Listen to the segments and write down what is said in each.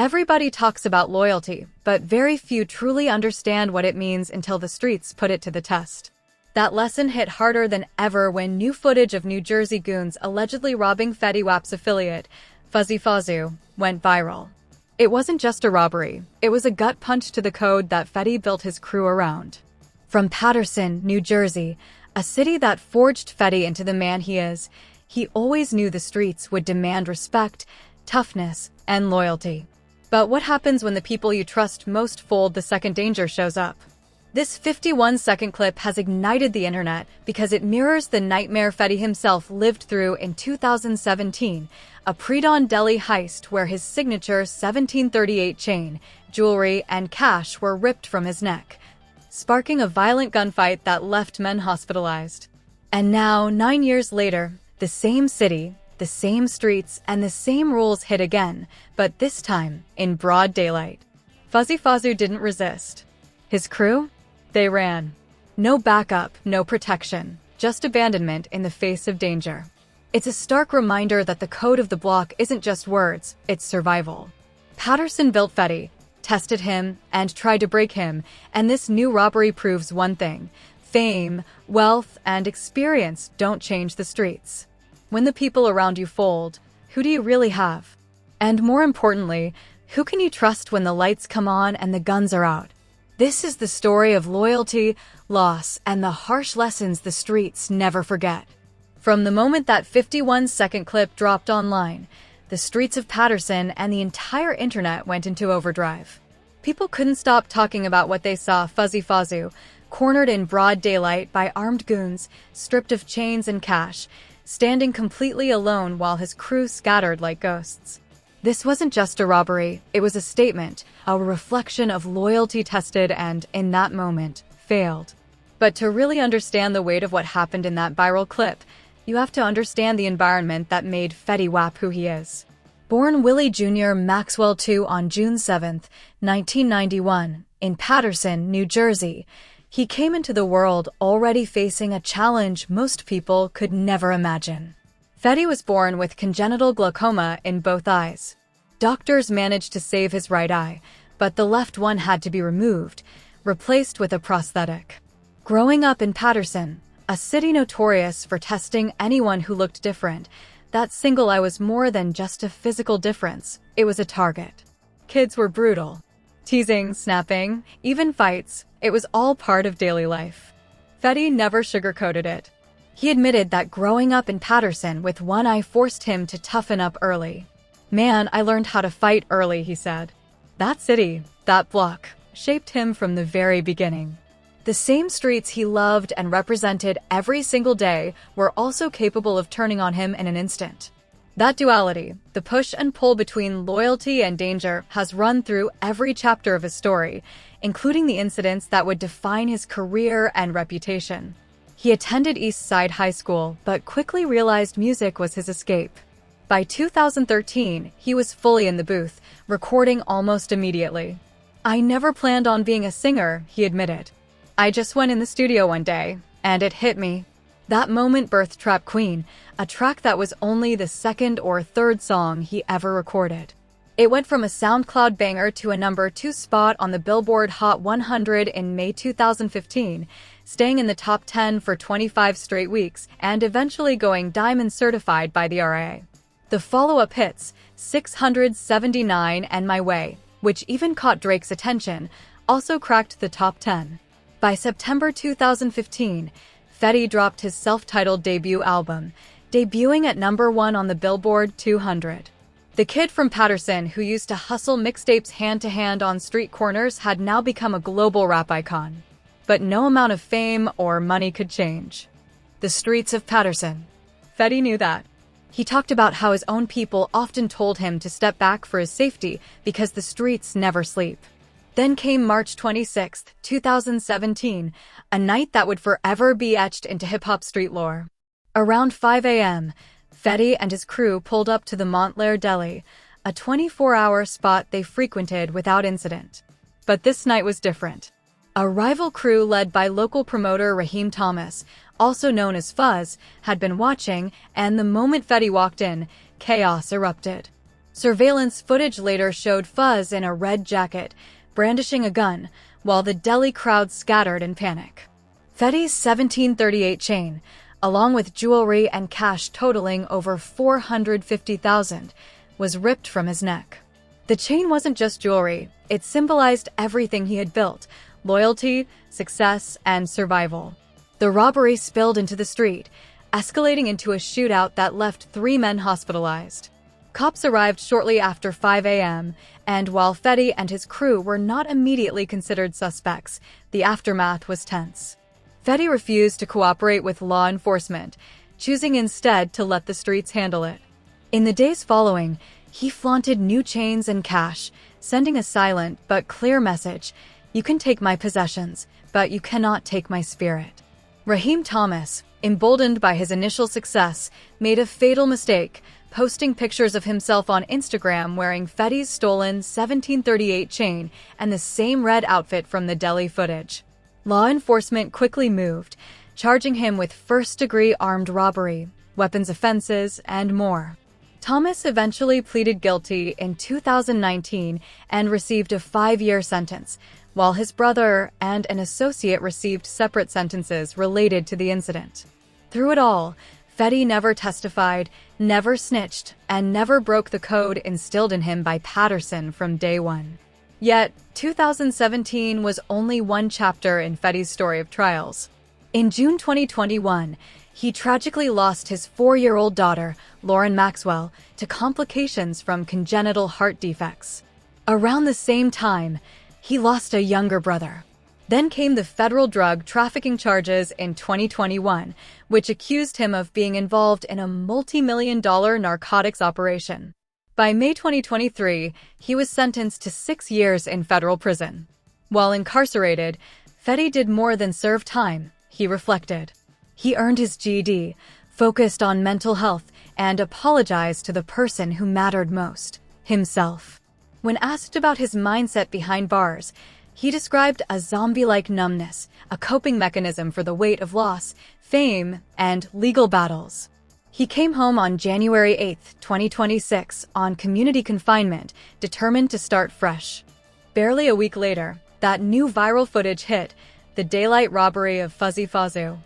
Everybody talks about loyalty, but very few truly understand what it means until the streets put it to the test. That lesson hit harder than ever when new footage of New Jersey goons allegedly robbing Fetty Wap's affiliate, Fuzzy Fazzu, went viral. It wasn't just a robbery, it was a gut punch to the code that Fetty built his crew around. From Paterson, New Jersey, a city that forged Fetty into the man he is, he always knew the streets would demand respect, toughness, and loyalty. But what happens when the people you trust most fold the second danger shows up? This 51-second clip has ignited the internet because it mirrors the nightmare Fetty himself lived through in 2017, a pre-dawn Delhi heist where his signature 1738 chain, jewelry, and cash were ripped from his neck, sparking a violent gunfight that left men hospitalized. And now, 9 years later, the same city, the same streets, and the same rules hit again, but this time in broad daylight. Fuzzy Fazzu didn't resist. His crew? They ran. No backup, no protection, just abandonment in the face of danger. It's a stark reminder that the code of the block isn't just words, it's survival. Paterson built Fetty, tested him, and tried to break him, and this new robbery proves one thing: fame, wealth, and experience don't change the streets. When the people around you fold, who do you really have? And more importantly, who can you trust when the lights come on and the guns are out? This is the story of loyalty, loss, and the harsh lessons the streets never forget. From the moment that 51-second clip dropped online, the streets of Paterson and the entire internet went into overdrive. People couldn't stop talking about what they saw: Fuzzy Fazzu, cornered in broad daylight by armed goons, stripped of chains and cash, standing completely alone while his crew scattered like ghosts. This wasn't just a robbery, it was a statement, a reflection of loyalty tested and, in that moment, failed. But to really understand the weight of what happened in that viral clip, you have to understand the environment that made Fetty Wap who he is. Born Willie Jr. Maxwell II on June 7, 1991, in Paterson, New Jersey, he came into the world already facing a challenge most people could never imagine. Fetty was born with congenital glaucoma in both eyes. Doctors managed to save his right eye, but the left one had to be removed, replaced with a prosthetic. Growing up in Paterson, a city notorious for testing anyone who looked different, that single eye was more than just a physical difference, it was a target. Kids were brutal. Teasing, snapping, even fights, it was all part of daily life. Fetty never sugarcoated it. He admitted that growing up in Paterson with one eye forced him to toughen up early. "Man, I learned how to fight early," he said. That city, that block, shaped him from the very beginning. The same streets he loved and represented every single day were also capable of turning on him in an instant. That duality, the push and pull between loyalty and danger, has run through every chapter of his story, including the incidents that would define his career and reputation. He attended East Side High School, but quickly realized music was his escape. By 2013, he was fully in the booth, recording almost immediately. "I never planned on being a singer," he admitted. "I just went in the studio one day, and it hit me." That moment birthed Trap Queen, a track that was only the second or third song he ever recorded. It went from a SoundCloud banger to a #2 spot on the Billboard Hot 100 in May 2015, staying in the top 10 for 25 straight weeks, and eventually going diamond certified by the RIA. The follow-up hits, 679 and My Way, which even caught Drake's attention, also cracked the top 10. By September 2015, Fetty dropped his self-titled debut album, debuting at #1 on the Billboard 200. The kid from Paterson who used to hustle mixtapes hand-to-hand on street corners had now become a global rap icon. But no amount of fame or money could change the streets of Paterson. Fetty knew that. He talked about how his own people often told him to step back for his safety because the streets never sleep. Then came March 26, 2017, a night that would forever be etched into hip-hop street lore. Around 5 a.m., Fetty and his crew pulled up to the Montclair Deli, a 24-hour spot they frequented without incident. But this night was different. A rival crew led by local promoter Raheem Thomas, also known as Fuzz, had been watching, and the moment Fetty walked in, chaos erupted. Surveillance footage later showed Fuzz in a red jacket, brandishing a gun, while the Delhi crowd scattered in panic. Fetty's 1738 chain, along with jewelry and cash totaling over $450,000, was ripped from his neck. The chain wasn't just jewelry, it symbolized everything he had built: loyalty, success, and survival. The robbery spilled into the street, escalating into a shootout that left 3 men hospitalized. Cops arrived shortly after 5 a.m., and while Fetty and his crew were not immediately considered suspects, the aftermath was tense. Fetty refused to cooperate with law enforcement, choosing instead to let the streets handle it. In the days following, he flaunted new chains and cash, sending a silent but clear message: "You can take my possessions, but you cannot take my spirit." Raheem Thomas, emboldened by his initial success, made a fatal mistake, posting pictures of himself on Instagram wearing Fetty's stolen 1738 chain and the same red outfit from the Delhi footage. Law enforcement quickly moved, charging him with first-degree armed robbery, weapons offenses, and more. Thomas eventually pleaded guilty in 2019 and received a 5-year sentence, while his brother and an associate received separate sentences related to the incident. Through it all, Fetty never testified, never snitched, and never broke the code instilled in him by Patterson from day one. Yet, 2017 was only one chapter in Fetty's story of trials. In June 2021, he tragically lost his 4-year-old daughter, Lauren Maxwell, to complications from congenital heart defects. Around the same time, he lost a younger brother. Then came the federal drug trafficking charges in 2021, which accused him of being involved in a multi-million-dollar narcotics operation. By May 2023, he was sentenced to 6 years in federal prison. While incarcerated, Fetty did more than serve time, he reflected. He earned his GED, focused on mental health, and apologized to the person who mattered most: himself. When asked about his mindset behind bars, he described a zombie-like numbness, a coping mechanism for the weight of loss, fame, and legal battles. He came home on January 8, 2026, on community confinement, determined to start fresh. Barely a week later, that new viral footage hit: the daylight robbery of Fuzzy Fazzu.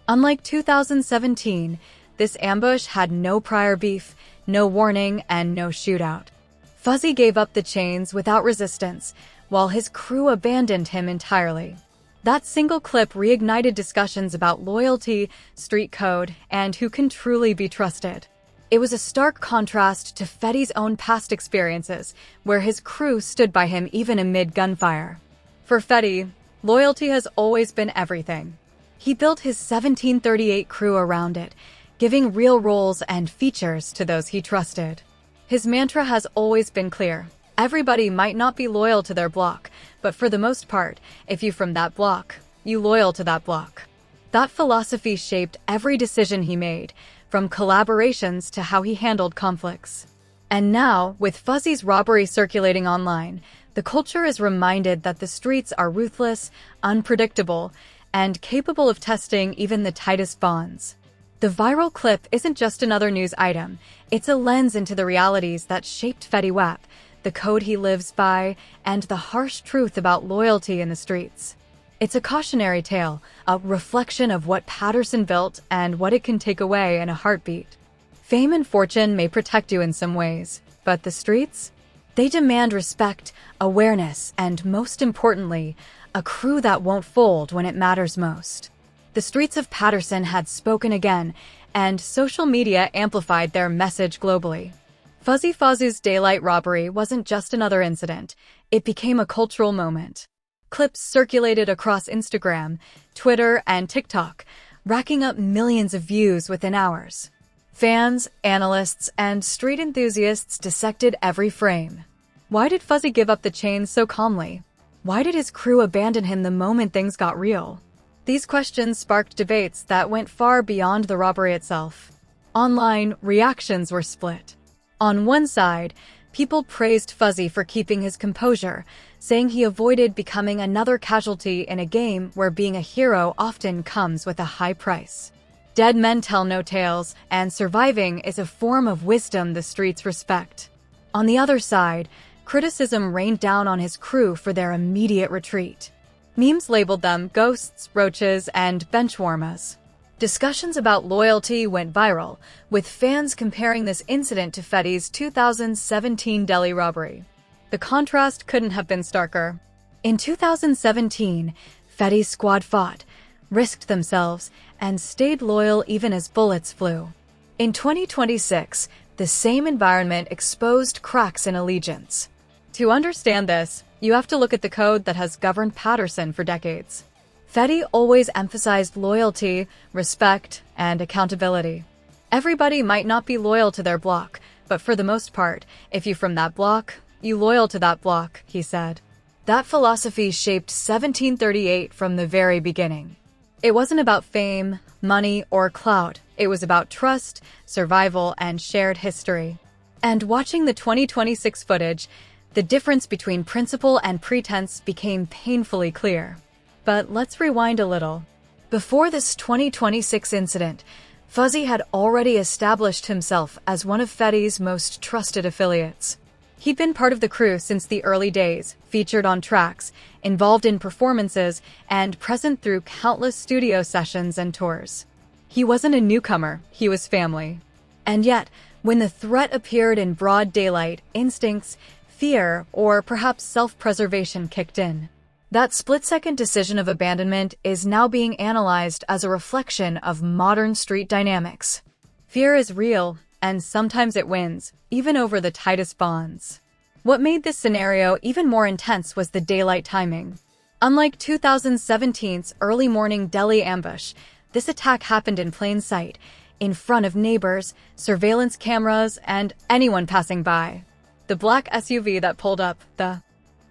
Unlike 2017, this ambush had no prior beef, no warning, and no shootout. Fuzzy gave up the chains without resistance, while his crew abandoned him entirely. That single clip reignited discussions about loyalty, street code, and who can truly be trusted. It was a stark contrast to Fetty's own past experiences, where his crew stood by him even amid gunfire. For Fetty, loyalty has always been everything. He built his 1738 crew around it, giving real roles and features to those he trusted. His mantra has always been clear: everybody might not be loyal to their block, but for the most part, if you from that block, you loyal to that block. That philosophy shaped every decision he made, from collaborations to how he handled conflicts. And now, with Fuzzy's robbery circulating online, the culture is reminded that the streets are ruthless, unpredictable, and capable of testing even the tightest bonds. The viral clip isn't just another news item, it's a lens into the realities that shaped Fetty Wap, the code he lives by, and the harsh truth about loyalty in the streets. It's a cautionary tale, a reflection of what Patterson built and what it can take away in a heartbeat. Fame and fortune may protect you in some ways, but the streets? They demand respect, awareness, and most importantly, a crew that won't fold when it matters most. The streets of Patterson had spoken again, and social media amplified their message globally. Fuzzy Fazzu's daylight robbery wasn't just another incident, it became a cultural moment. Clips circulated across Instagram, Twitter, and TikTok, racking up millions of views within hours. Fans, analysts, and street enthusiasts dissected every frame. Why did Fuzzy give up the chains so calmly? Why did his crew abandon him the moment things got real? These questions sparked debates that went far beyond the robbery itself. Online, reactions were split. On one side, people praised Fuzzy for keeping his composure, saying he avoided becoming another casualty in a game where being a hero often comes with a high price. Dead men tell no tales, and surviving is a form of wisdom the streets respect. On the other side, criticism rained down on his crew for their immediate retreat. Memes labeled them ghosts, roaches, and benchwarmers. Discussions about loyalty went viral, with fans comparing this incident to Fetty's 2017 Delhi robbery. The contrast couldn't have been starker. In 2017, Fetty's squad fought, risked themselves, and stayed loyal even as bullets flew. In 2026, the same environment exposed cracks in allegiance. To understand this, you have to look at the code that has governed Patterson for decades. Fetty always emphasized loyalty, respect, and accountability. Everybody might not be loyal to their block, but for the most part, if you're from that block, you loyal to that block, he said. That philosophy shaped 1738 from the very beginning. It wasn't about fame, money, or clout. It was about trust, survival, and shared history. And watching the 2026 footage, the difference between principle and pretense became painfully clear. But let's rewind a little. Before this 2026 incident, Fuzzy had already established himself as one of Fetty's most trusted affiliates. He'd been part of the crew since the early days, featured on tracks, involved in performances, and present through countless studio sessions and tours. He wasn't a newcomer, he was family. And yet, when the threat appeared in broad daylight, instincts, fear, or perhaps self-preservation kicked in. That split-second decision of abandonment is now being analyzed as a reflection of modern street dynamics. Fear is real, and sometimes it wins, even over the tightest bonds. What made this scenario even more intense was the daylight timing. Unlike 2017's early morning Delhi ambush, this attack happened in plain sight, in front of neighbors, surveillance cameras, and anyone passing by. The black SUV that pulled up, the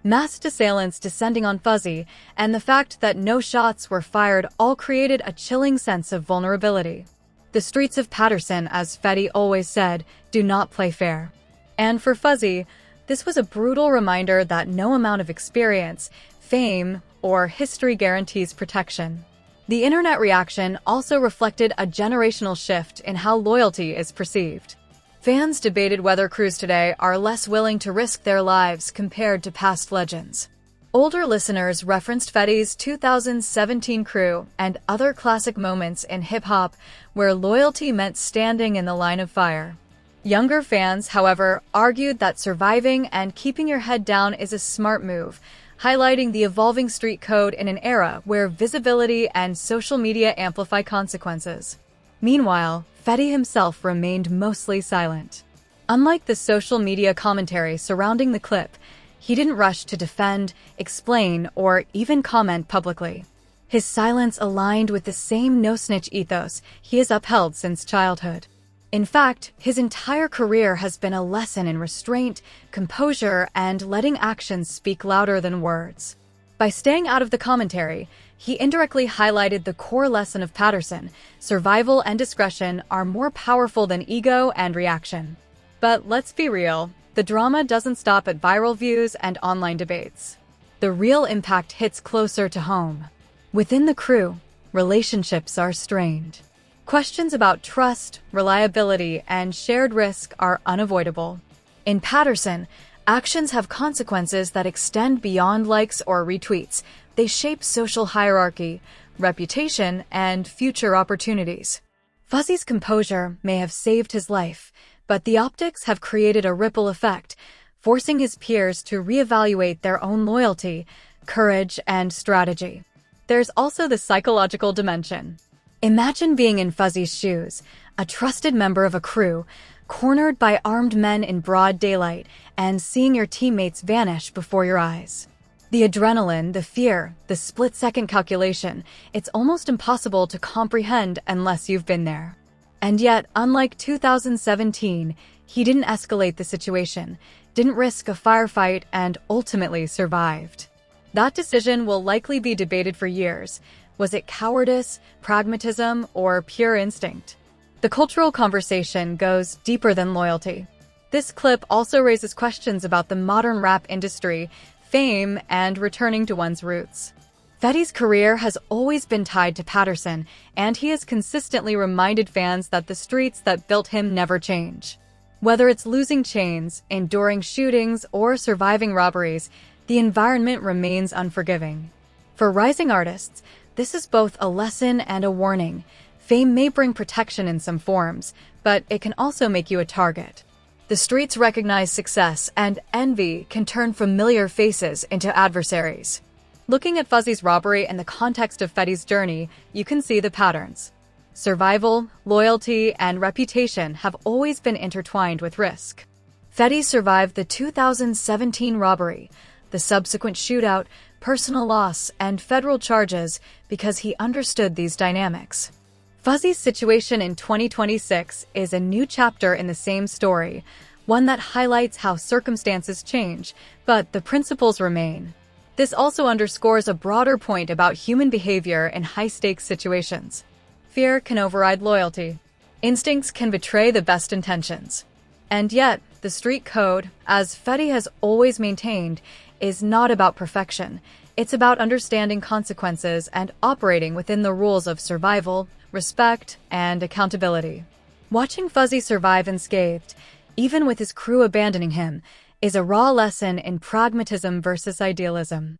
masked assailants descending on Fuzzy, and the fact that no shots were fired all created a chilling sense of vulnerability. The streets of Patterson, as Fetty always said, do not play fair. And for Fuzzy, this was a brutal reminder that no amount of experience, fame, or history guarantees protection. The internet reaction also reflected a generational shift in how loyalty is perceived. Fans debated whether crews today are less willing to risk their lives compared to past legends. Older listeners referenced Fetty's 2017 crew and other classic moments in hip-hop where loyalty meant standing in the line of fire. Younger fans, however, argued that surviving and keeping your head down is a smart move, highlighting the evolving street code in an era where visibility and social media amplify consequences. Meanwhile, Fetty himself remained mostly silent. Unlike the social media commentary surrounding the clip, he didn't rush to defend, explain, or even comment publicly. His silence aligned with the same no-snitch ethos he has upheld since childhood. In fact, his entire career has been a lesson in restraint, composure, and letting actions speak louder than words. By staying out of the commentary, he indirectly highlighted the core lesson of Patterson: survival and discretion are more powerful than ego and reaction. But let's be real, the drama doesn't stop at viral views and online debates. The real impact hits closer to home. Within the crew, relationships are strained. Questions about trust, reliability, and shared risk are unavoidable. In Patterson, actions have consequences that extend beyond likes or retweets. They shape social hierarchy, reputation, and future opportunities. Fuzzy's composure may have saved his life, but the optics have created a ripple effect, forcing his peers to reevaluate their own loyalty, courage, and strategy. There's also the psychological dimension. Imagine being in Fuzzy's shoes, a trusted member of a crew, cornered by armed men in broad daylight, and seeing your teammates vanish before your eyes. The adrenaline, the fear, the split-second calculation, it's almost impossible to comprehend unless you've been there. And yet, unlike 2017, he didn't escalate the situation, didn't risk a firefight, and ultimately survived. That decision will likely be debated for years. Was it cowardice, pragmatism, or pure instinct? The cultural conversation goes deeper than loyalty. This clip also raises questions about the modern rap industry, fame, and returning to one's roots. Fetty's career has always been tied to Patterson, and he has consistently reminded fans that the streets that built him never change. Whether it's losing chains, enduring shootings, or surviving robberies, the environment remains unforgiving. For rising artists, this is both a lesson and a warning. Fame may bring protection in some forms, but it can also make you a target. The streets recognize success, and envy can turn familiar faces into adversaries. Looking at Fuzzy's robbery in the context of Fetty's journey, you can see the patterns. Survival, loyalty, and reputation have always been intertwined with risk. Fetty survived the 2017 robbery, the subsequent shootout, personal loss, and federal charges because he understood these dynamics. Fuzzy's situation in 2026 is a new chapter in the same story, one that highlights how circumstances change, but the principles remain. This also underscores a broader point about human behavior in high-stakes situations. Fear can override loyalty. Instincts can betray the best intentions. And yet, the street code, as Fetty has always maintained, is not about perfection. It's about understanding consequences and operating within the rules of survival, respect, and accountability. Watching Fuzzy survive unscathed, even with his crew abandoning him, is a raw lesson in pragmatism versus idealism.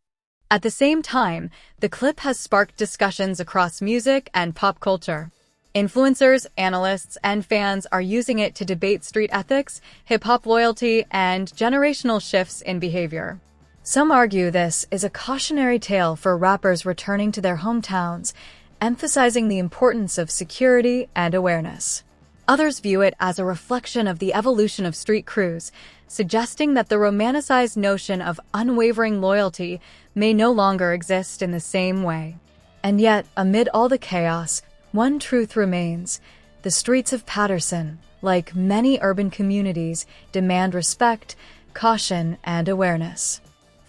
At the same time, the clip has sparked discussions across music and pop culture. Influencers, analysts, and fans are using it to debate street ethics, hip-hop loyalty, and generational shifts in behavior. Some argue this is a cautionary tale for rappers returning to their hometowns, emphasizing the importance of security and awareness. Others view it as a reflection of the evolution of street crews, suggesting that the romanticized notion of unwavering loyalty may no longer exist in the same way. And yet, amid all the chaos, one truth remains. The streets of Paterson, like many urban communities, demand respect, caution, and awareness.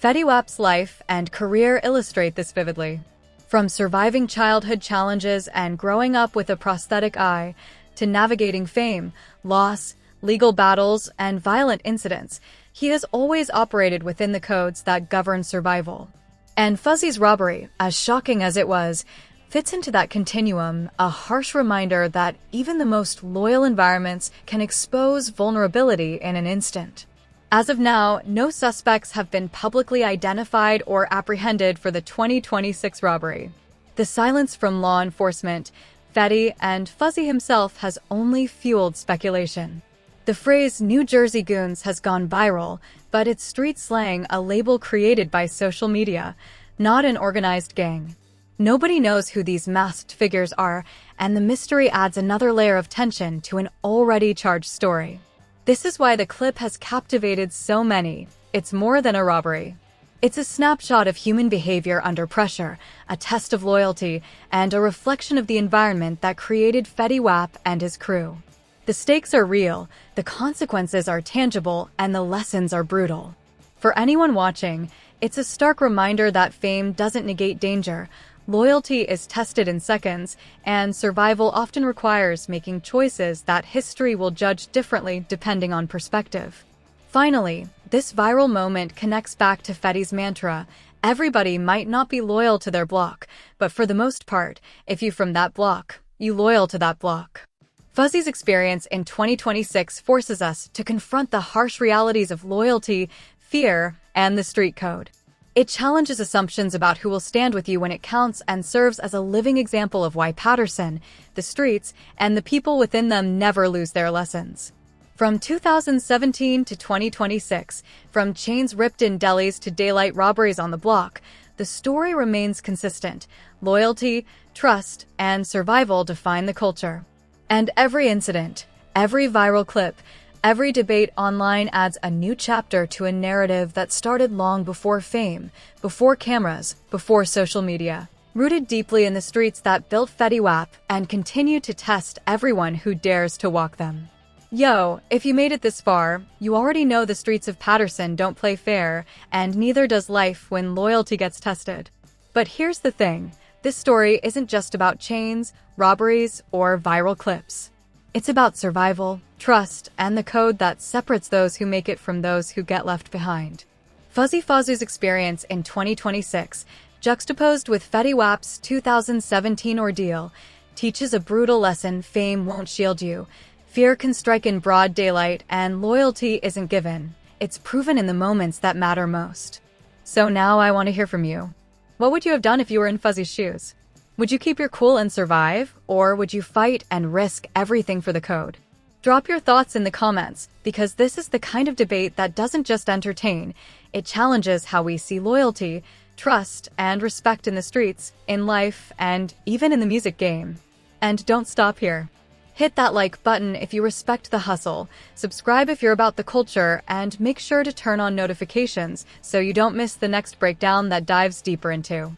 Fetty Wap's life and career illustrate this vividly. From surviving childhood challenges and growing up with a prosthetic eye, to navigating fame, loss, legal battles, and violent incidents, he has always operated within the codes that govern survival. And Fuzzy's robbery, as shocking as it was, fits into that continuum, a harsh reminder that even the most loyal environments can expose vulnerability in an instant. As of now, no suspects have been publicly identified or apprehended for the 2026 robbery. The silence from law enforcement, Fetty, and Fuzzy himself has only fueled speculation. The phrase New Jersey Goons has gone viral, but it's street slang, a label created by social media, not an organized gang. Nobody knows who these masked figures are, and the mystery adds another layer of tension to an already charged story. This is why the clip has captivated so many. It's more than a robbery. It's a snapshot of human behavior under pressure, a test of loyalty, and a reflection of the environment that created Fetty Wap and his crew. The stakes are real, the consequences are tangible, and the lessons are brutal. For anyone watching, it's a stark reminder that fame doesn't negate danger. Loyalty is tested in seconds, and survival often requires making choices that history will judge differently depending on perspective. Finally, this viral moment connects back to Fetty's mantra: everybody might not be loyal to their block, but for the most part, if you from that block, you loyal to that block. Fuzzy's experience in 2026 forces us to confront the harsh realities of loyalty, fear, and the street code. It challenges assumptions about who will stand with you when it counts and serves as a living example of why Paterson, the streets, and the people within them never lose their lessons. From 2017 to 2026, from chains ripped in delis to daylight robberies on the block, the story remains consistent. Loyalty, trust, and survival define the culture. And every incident, every viral clip, every debate online adds a new chapter to a narrative that started long before fame, before cameras, before social media. Rooted deeply in the streets that built Fetty Wap and continue to test everyone who dares to walk them. Yo, if you made it this far, you already know the streets of Paterson don't play fair, and neither does life when loyalty gets tested. But here's the thing, this story isn't just about chains, robberies, or viral clips. It's about survival, trust, and the code that separates those who make it from those who get left behind. Fuzzy Fuzzy's experience in 2026, juxtaposed with Fetty Wap's 2017 ordeal, teaches a brutal lesson: fame won't shield you. Fear can strike in broad daylight, and loyalty isn't given. It's proven in the moments that matter most. So now I want to hear from you. What would you have done if you were in Fuzzy's shoes? Would you keep your cool and survive, or would you fight and risk everything for the code? Drop your thoughts in the comments, because this is the kind of debate that doesn't just entertain, it challenges how we see loyalty, trust, and respect in the streets, in life, and even in the music game. And don't stop here. Hit that like button if you respect the hustle, subscribe if you're about the culture, and make sure to turn on notifications so you don't miss the next breakdown that dives deeper into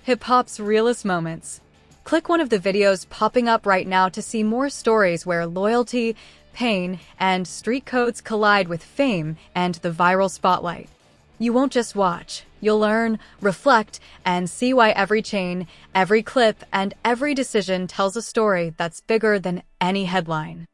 hip-hop's realest moments. Click one of the videos popping up right now to see more stories where loyalty, pain, and street codes collide with fame and the viral spotlight. You won't just watch, you'll learn, reflect, and see why every chain, every clip, and every decision tells a story that's bigger than any headline.